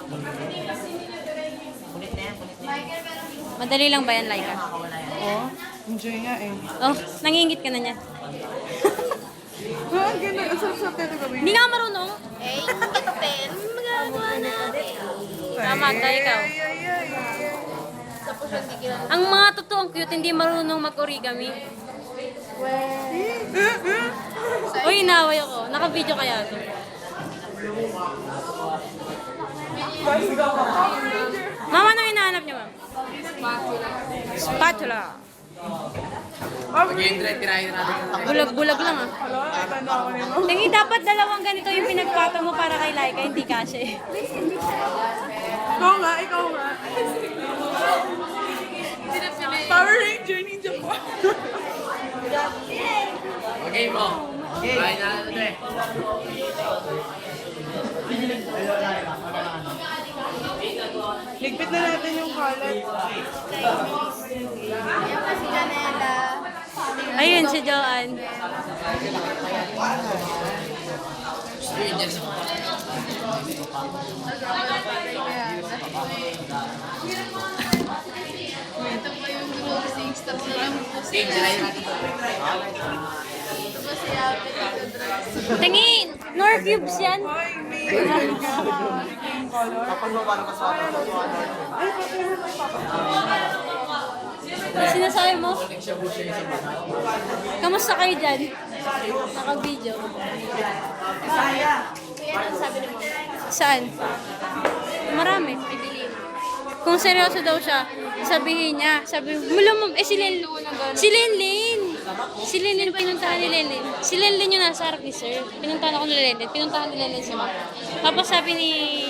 Kulit na yan, kulit na yan. Madali lang ba yan, Laika? Nakakawala yan. Oh, enjoy nga eh. Oh, nangingit ka na niya. Oh, ang ganda. Ang sarap-sarap na ito gawin. Hindi nga marunong. Eh, ito pen, magagawa natin. Tama ka, ikaw. Ay, ay, ay, ay. Tapos hindi kilala. Ang mga totoong cute, hindi marunong mag-origami. Uy, inaway ako. Naka-video kaya to. Mama, anong hinahanap niyo, ma'am? Spatula. Mag-i-invite tirahin natin. Bulag-bulag lang ah. Hello, tanda ako ni Mom. Tingi, dapat dalawang ganito yung pinagpato mo para kay Laika, hindi kasi. Ikaw nga, ikaw nga. Power Ranger Ninja po. Okay mo. Kain na natin ito eh. Ligpit na natin yung kalat. Yan pa si Janela. Ayun, si Joanne. Strangers. Ito pa yung closing stop na lang po Game, tirahin natin ito. Ito pa si Ate Tito Drugs. Tingin! Nor cubes yan. Ay, may ganun ka. Yung color. Kapag mo parang mas Ay, pati mo may Sinasabi mo? Kamusta kayo dyan? Naka-video. Kuya, ano sabi ni Mom? Saan? Marami. Kung seryoso daw siya, sabihin niya. Sabi, mula mo, si Lenlin. Si Lenlin, pinuntahan ni Lenlin. Si Lenlin yung nasa harap ni Sir. Pinuntahan ako ni Lenlin. Pinuntahan ni Lenlin si Ma. Tapos sabi ni